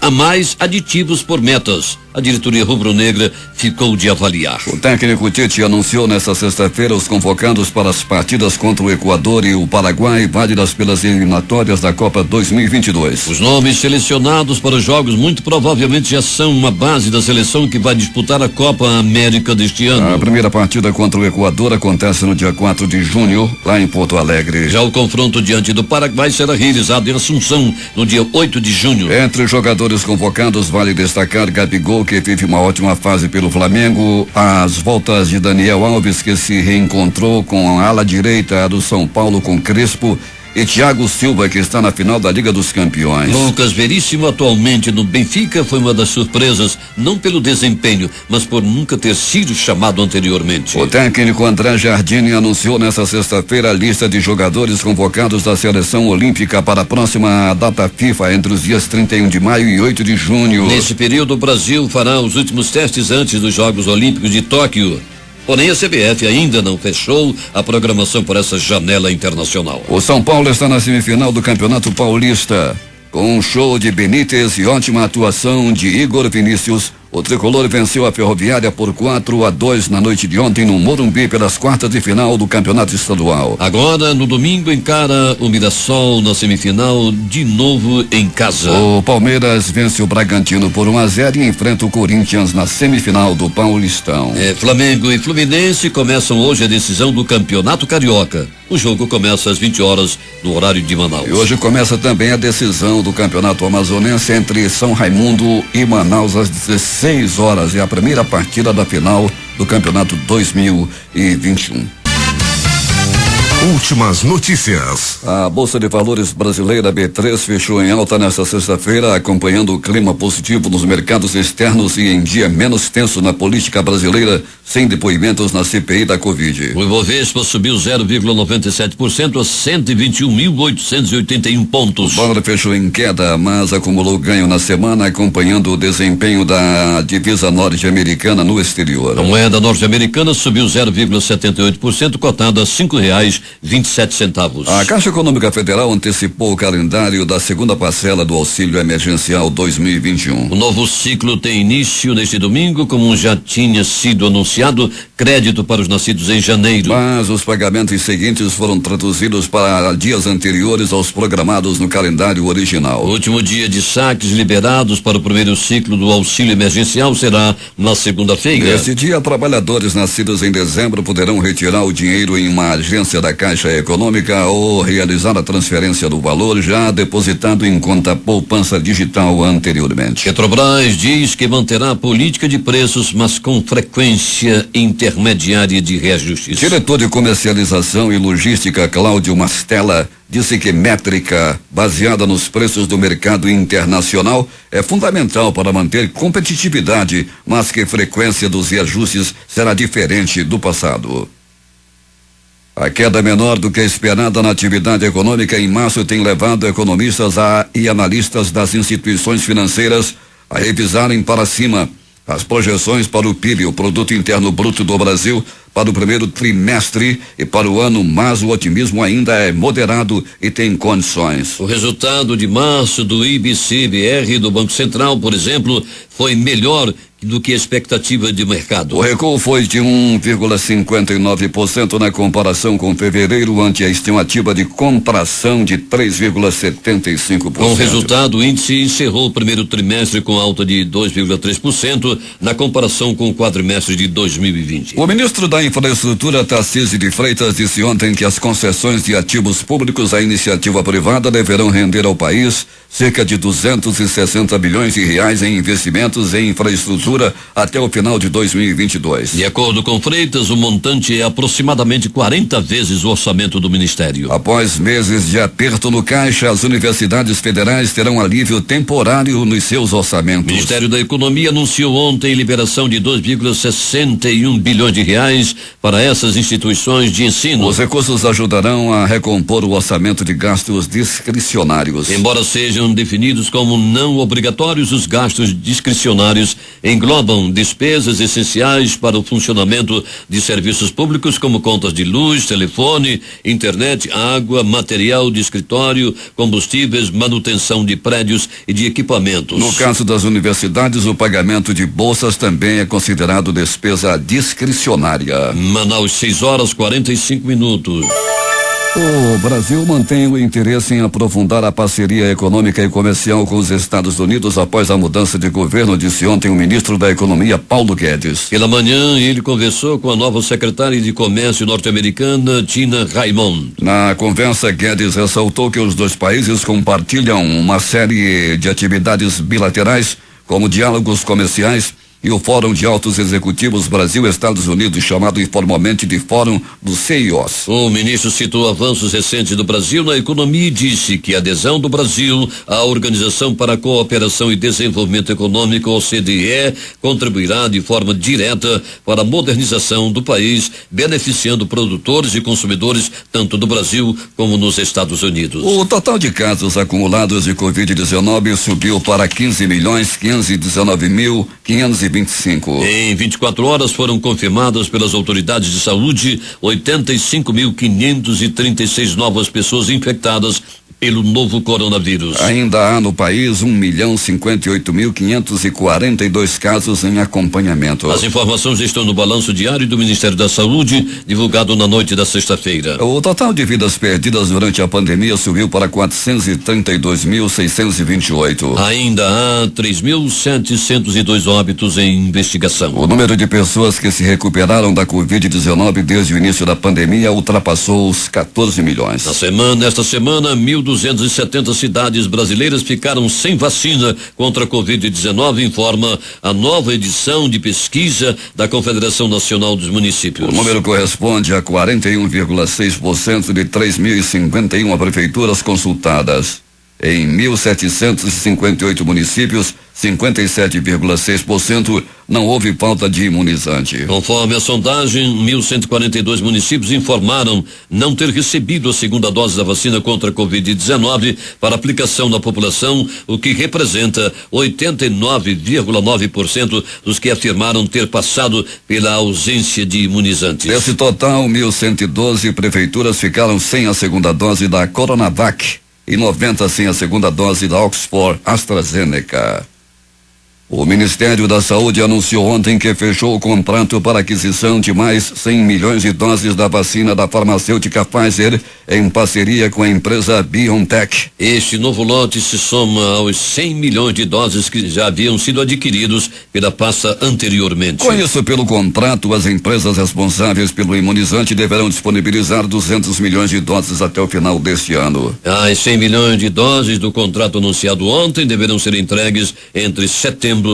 a mais aditivos por metas. a diretoria rubro-negra ficou de avaliar. O técnico Tite anunciou nesta sexta-feira os convocados para as partidas contra o Equador e o Paraguai, válidas pelas eliminatórias da Copa 2022. Os nomes selecionados para os jogos muito provavelmente já são uma base da seleção que vai disputar a Copa América deste ano. A primeira partida contra o Equador acontece no dia 4 de junho, lá em Porto Alegre. Já o confronto diante do Paraguai será realizado em Assunção, no dia 8 de junho. Entre os jogadores convocados, vale destacar Gabigol, que vive uma ótima fase pelo Flamengo, as voltas de Daniel Alves, que se reencontrou com a ala direita do São Paulo com Crespo, e Thiago Silva, que está na final da Liga dos Campeões. Lucas Veríssimo, atualmente no Benfica, foi uma das surpresas, não pelo desempenho, mas por nunca ter sido chamado anteriormente. O técnico André Jardine anunciou nesta sexta-feira a lista de jogadores convocados da seleção olímpica para a próxima data FIFA, entre os dias 31 de maio e 8 de junho. Nesse período, o Brasil fará os últimos testes antes dos Jogos Olímpicos de Tóquio. Porém, a CBF ainda não fechou a programação por essa janela internacional. O São Paulo está na semifinal do Campeonato Paulista. Com um show de Benítez e ótima atuação de Igor Vinícius, o tricolor venceu a Ferroviária por 4-2 na noite de ontem no Morumbi pelas quartas de final do Campeonato Estadual. Agora, no domingo, encara o Mirassol na semifinal, de novo em casa. O Palmeiras vence o Bragantino por 1-0 e enfrenta o Corinthians na semifinal do Paulistão. Flamengo e Fluminense começam hoje a decisão do Campeonato Carioca. O jogo começa às 20 horas no horário de Manaus. E hoje começa também a decisão do Campeonato Amazonense entre São Raimundo e Manaus às 16 horas. É a primeira partida da final do Campeonato 2021. Últimas notícias. A Bolsa de Valores brasileira B3 fechou em alta nesta sexta-feira, acompanhando o clima positivo nos mercados externos e em dia menos tenso na política brasileira, sem depoimentos na CPI da Covid. O Ibovespa subiu 0,97% a 121.881 pontos. O dólar fechou em queda, mas acumulou ganho na semana, acompanhando o desempenho da divisa norte-americana no exterior. A moeda norte-americana subiu 0,78%, cotada a R$5,27. A Caixa Econômica Federal antecipou o calendário da segunda parcela do auxílio emergencial 2021. O novo ciclo tem início neste domingo, como já tinha sido anunciado, crédito para os nascidos em janeiro. Mas os pagamentos seguintes foram traduzidos para dias anteriores aos programados no calendário original. O último dia de saques liberados para o primeiro ciclo do auxílio emergencial será na segunda-feira. Neste dia, trabalhadores nascidos em dezembro poderão retirar o dinheiro em uma agência da Caixa Econômica ou realizar a transferência do valor já depositado em conta poupança digital anteriormente. Petrobras diz que manterá a política de preços, mas com frequência intermediária de reajustes. Diretor de Comercialização e Logística Cláudio Mastella disse que métrica baseada nos preços do mercado internacional é fundamental para manter competitividade, mas que frequência dos reajustes será diferente do passado. A queda menor do que a esperada na atividade econômica em março tem levado economistas e analistas das instituições financeiras a revisarem para cima as projeções para o PIB, o Produto Interno Bruto do Brasil, para o primeiro trimestre e para o ano, mas o otimismo ainda é moderado e tem condições. O resultado de março do IBC-BR do Banco Central, por exemplo, foi melhor do que a expectativa de mercado. O recuo foi de 1,59% na comparação com fevereiro, ante a estimativa de contração de 3,75%. Com o resultado, o índice encerrou o primeiro trimestre com alta de 2,3% na comparação com o quadrimestre de 2020. O ministro da Infraestrutura, Tarcísio de Freitas, disse ontem que as concessões de ativos públicos à iniciativa privada deverão render ao país cerca de 260 bilhões de reais em investimentos em infraestrutura até o final de 2022. De acordo com Freitas, o montante é aproximadamente 40 vezes o orçamento do Ministério. Após meses de aperto no caixa, as universidades federais terão alívio temporário nos seus orçamentos. O Ministério da Economia anunciou ontem liberação de 2,61 bilhões de reais recursos para essas instituições de ensino. Os recursos ajudarão a recompor o orçamento de gastos discricionários. Embora sejam definidos como não obrigatórios, os gastos discricionários englobam despesas essenciais para o funcionamento de serviços públicos como contas de luz, telefone, internet, água, material de escritório, combustíveis, manutenção de prédios e de equipamentos. No caso das universidades, o pagamento de bolsas também é considerado despesa discricionária. Manaus, 6h45. O Brasil mantém o interesse em aprofundar a parceria econômica e comercial com os Estados Unidos após a mudança de governo, disse ontem o ministro da Economia, Paulo Guedes. Pela manhã, ele conversou com a nova secretária de Comércio norte-americana, Tina Raymond. Na conversa, Guedes ressaltou que os dois países compartilham uma série de atividades bilaterais, como diálogos comerciais e o Fórum de Altos Executivos Brasil-Estados Unidos, chamado informalmente de Fórum dos CEOs. O ministro citou avanços recentes do Brasil na economia e disse que a adesão do Brasil à Organização para a Cooperação e Desenvolvimento Econômico, OCDE, contribuirá de forma direta para a modernização do país, beneficiando produtores e consumidores tanto do Brasil como nos Estados Unidos. O total de casos acumulados de Covid-19 subiu para 15.519.525. Em 24 horas foram confirmadas pelas autoridades de saúde 85.536 novas pessoas infectadas pelo novo coronavírus. Ainda há no país 1.058.542 casos em acompanhamento. As informações estão no balanço diário do Ministério da Saúde, divulgado na noite da sexta-feira. O total de vidas perdidas durante a pandemia subiu para 432.628. Ainda há 3.702 óbitos em investigação. O número de pessoas que se recuperaram da Covid-19 desde o início da pandemia ultrapassou os 14 milhões. Nesta semana, 1.270 cidades brasileiras ficaram sem vacina contra a Covid-19, informa a nova edição de pesquisa da Confederação Nacional dos Municípios. O número corresponde a 41,6% de 3.051 prefeituras consultadas. Em 1.758 municípios, 57,6% não houve falta de imunizante. Conforme a sondagem, 1.142 municípios informaram não ter recebido a segunda dose da vacina contra a Covid-19 para aplicação na população, o que representa 89,9% dos que afirmaram ter passado pela ausência de imunizantes. Desse total, 1.112 prefeituras ficaram sem a segunda dose da Coronavac e 90 sem a segunda dose da Oxford AstraZeneca. O Ministério da Saúde anunciou ontem que fechou o contrato para aquisição de mais 100 milhões de doses da vacina da farmacêutica Pfizer em parceria com a empresa BioNTech. Este novo lote se soma aos 100 milhões de doses que já haviam sido adquiridos pela pasta anteriormente. Com isso, pelo contrato, as empresas responsáveis pelo imunizante deverão disponibilizar 200 milhões de doses até o final deste ano. As 100 milhões de doses do contrato anunciado ontem deverão ser entregues entre setembro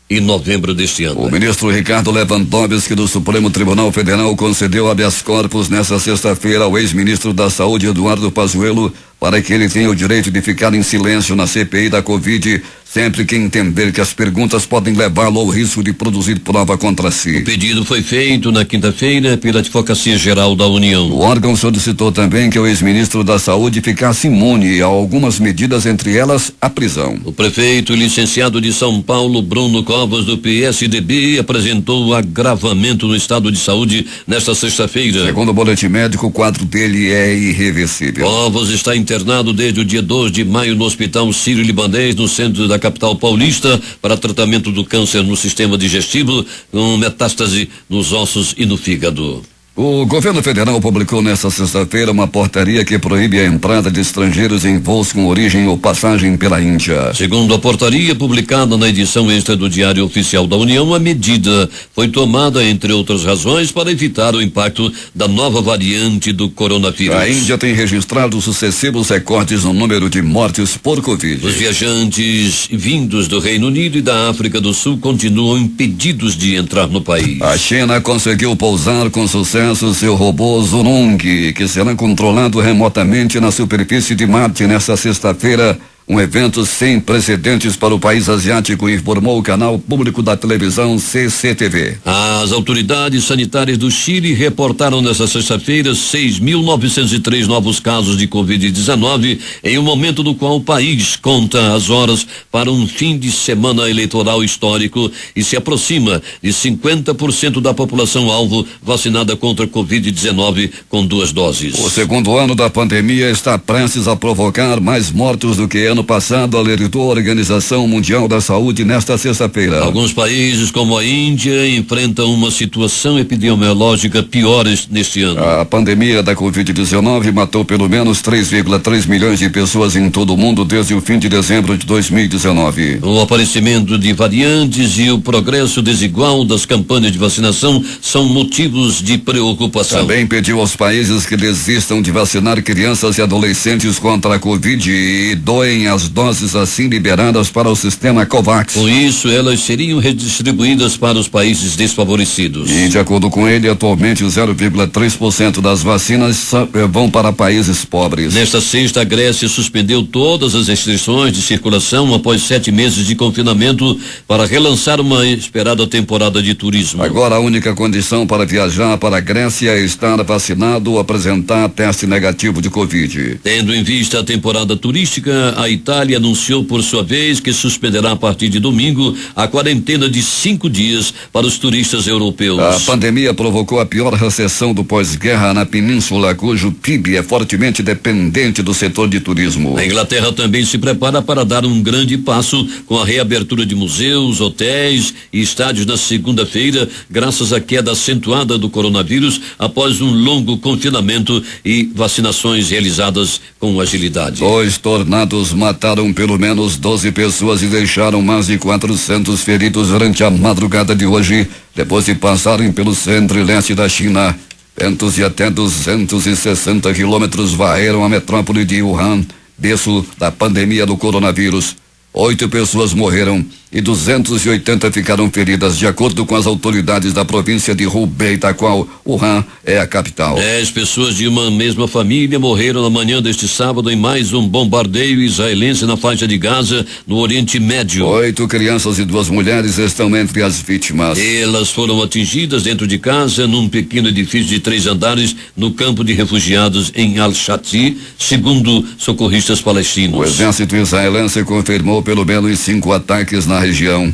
e novembro deste ano. O ministro Ricardo Lewandowski do Supremo Tribunal Federal concedeu habeas corpus nesta sexta-feira ao ex-ministro da Saúde, Eduardo Pazuello, para que ele tenha o direito de ficar em silêncio na CPI da Covid, sempre que entender que as perguntas podem levá-lo ao risco de produzir prova contra si. O pedido foi feito na quinta-feira pela Advocacia Geral da União. O órgão solicitou também que o ex-ministro da Saúde ficasse imune a algumas medidas, entre elas a prisão. O prefeito e licenciado de São Paulo, Bruno Covas, do PSDB, apresentou o agravamento no estado de saúde nesta sexta-feira. Segundo o boletim médico, o quadro dele é irreversível. Covas está internado desde o dia 2 de maio no Hospital Sírio-Libanês, no centro da capital paulista, para tratamento do câncer no sistema digestivo, com metástase nos ossos e no fígado. O governo federal publicou nesta sexta-feira uma portaria que proíbe a entrada de estrangeiros em voos com origem ou passagem pela Índia. Segundo a portaria publicada na edição extra do Diário Oficial da União, a medida foi tomada, entre outras razões, para evitar o impacto da nova variante do coronavírus. A Índia tem registrado sucessivos recordes no número de mortes por Covid. Os viajantes vindos do Reino Unido e da África do Sul continuam impedidos de entrar no país. A China conseguiu pousar com sucesso seu robô Zhurong, que será controlado remotamente na superfície de Marte nesta sexta-feira, Um evento sem precedentes para o país asiático, informou o canal público da televisão CCTV. As autoridades sanitárias do Chile reportaram nesta sexta-feira 6.903 novos casos de Covid-19, em um momento no qual o país conta as horas para um fim de semana eleitoral histórico e se aproxima de 50% da população alvo vacinada contra a Covid-19 com 2 doses. O segundo ano da pandemia está prestes a provocar mais mortos do que ano passado, alertou a Organização Mundial da Saúde nesta sexta-feira. Alguns países, como a Índia, enfrentam uma situação epidemiológica pior neste ano. A pandemia da Covid-19 matou pelo menos 3,3 milhões de pessoas em todo o mundo desde o fim de dezembro de 2019. O aparecimento de variantes e o progresso desigual das campanhas de vacinação são motivos de preocupação. Também pediu aos países que desistam de vacinar crianças e adolescentes contra a Covid e doem as doses assim liberadas para o sistema COVAX. Com isso, elas seriam redistribuídas para os países desfavorecidos. E, de acordo com ele, atualmente 0,3% das vacinas vão para países pobres. Nesta sexta, a Grécia suspendeu todas as restrições de circulação após 7 meses de confinamento para relançar uma esperada temporada de turismo. Agora, a única condição para viajar para a Grécia é estar vacinado ou apresentar teste negativo de Covid. Tendo em vista a temporada turística, a Itália anunciou por sua vez que suspenderá a partir de domingo a quarentena de 5 dias para os turistas europeus. A pandemia provocou a pior recessão do pós-guerra na península, cujo PIB é fortemente dependente do setor de turismo. A Inglaterra também se prepara para dar um grande passo com a reabertura de museus, hotéis e estádios na segunda-feira, graças à queda acentuada do coronavírus após um longo confinamento e vacinações realizadas com agilidade. 2 tornados mataram pelo menos 12 pessoas e deixaram mais de 400 feridos durante a madrugada de hoje, depois de passarem pelo centro e leste da China. Ventos de até 260 quilômetros varreram a metrópole de Wuhan, berço da pandemia do coronavírus. 8 pessoas morreram e 280 ficaram feridas, de acordo com as autoridades da província de Hubei, da qual Wuhan é a capital. 10 pessoas de uma mesma família morreram na manhã deste sábado em mais um bombardeio israelense na faixa de Gaza, no Oriente Médio. 8 crianças e 2 mulheres estão entre as vítimas. Elas foram atingidas dentro de casa, num pequeno edifício de 3 andares, no campo de refugiados em Al-Shati, segundo socorristas palestinos. O exército israelense confirmou pelo menos 5 ataques na região.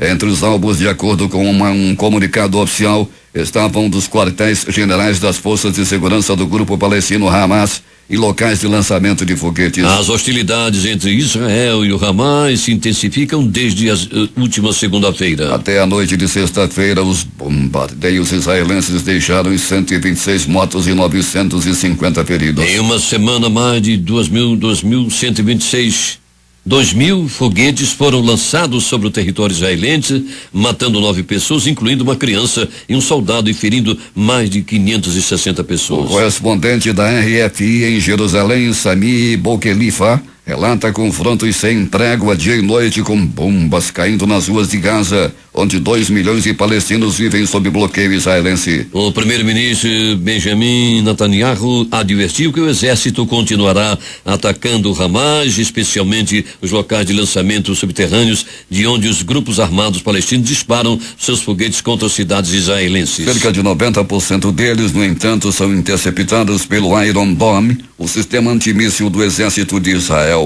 Entre os alvos, de acordo com um comunicado oficial, estavam dos quartéis generais das forças de segurança do grupo palestino Hamas e locais de lançamento de foguetes. As hostilidades entre Israel e o Hamas se intensificam desde a última segunda-feira. Até a noite de sexta-feira, os bombardeios israelenses deixaram 126 mortos e 950 feridos. Em uma semana, mais de 2.000 foguetes foram lançados sobre o território israelense, matando 9 pessoas, incluindo uma criança e um soldado, e ferindo mais de 560 pessoas. O correspondente da RFI em Jerusalém, Sami Boukhelifa, relata confrontos sem trégua dia e noite, com bombas caindo nas ruas de Gaza, onde 2 milhões de palestinos vivem sob bloqueio israelense. O primeiro-ministro Benjamin Netanyahu advertiu que o exército continuará atacando o Hamas, especialmente os locais de lançamento subterrâneos, de onde os grupos armados palestinos disparam seus foguetes contra as cidades israelenses. Cerca de 90% deles, no entanto, são interceptados pelo Iron Dome, o sistema antimíssil do exército de Israel.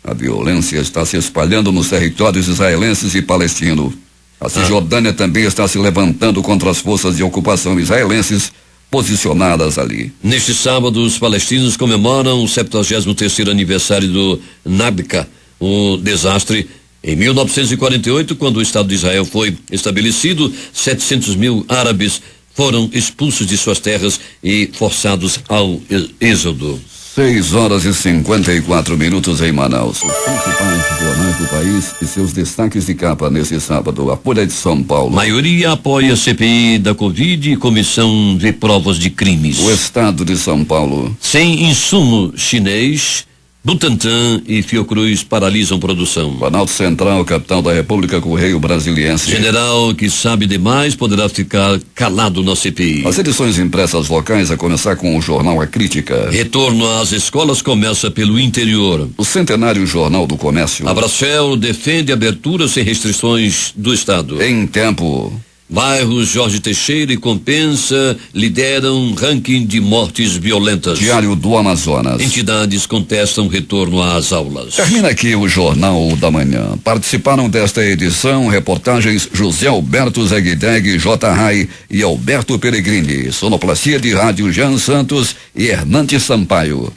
A violência está se espalhando nos territórios israelenses e palestinos. A Cisjordânia também está se levantando contra as forças de ocupação israelenses posicionadas ali. Neste sábado, os palestinos comemoram o 73º aniversário do Nakba, o desastre. Em 1948, quando o Estado de Israel foi estabelecido, 700 mil árabes foram expulsos de suas terras e forçados ao êxodo. 6h54 em Manaus. Os principais jornais do país e seus destaques de capa nesse sábado. A Folha de São Paulo. Maioria apoia a CPI da Covid e comissão de provas de crimes. O Estado de São Paulo. Sem insumo chinês, Butantan e Fiocruz paralisam produção. Planalto Central, capital da República, Correio Brasiliense. General que sabe demais poderá ficar calado na CPI. As edições impressas locais, a começar com o jornal A Crítica. Retorno às escolas começa pelo interior. O centenário Jornal do Comércio. A Bracel defende abertura sem restrições do Estado. Em tempo. Bairros Jorge Teixeira e Compensa lideram ranking de mortes violentas. Diário do Amazonas. Entidades contestam retorno às aulas. Termina aqui o Jornal da Manhã. Participaram desta edição reportagens José Alberto Zegdeg, J. Rai e Alberto Peregrini. Sonoplastia de rádio Jean Santos e Hernandes Sampaio.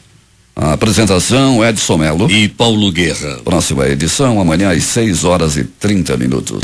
A apresentação Edson Melo e Paulo Guerra. Próxima edição amanhã às 6h30.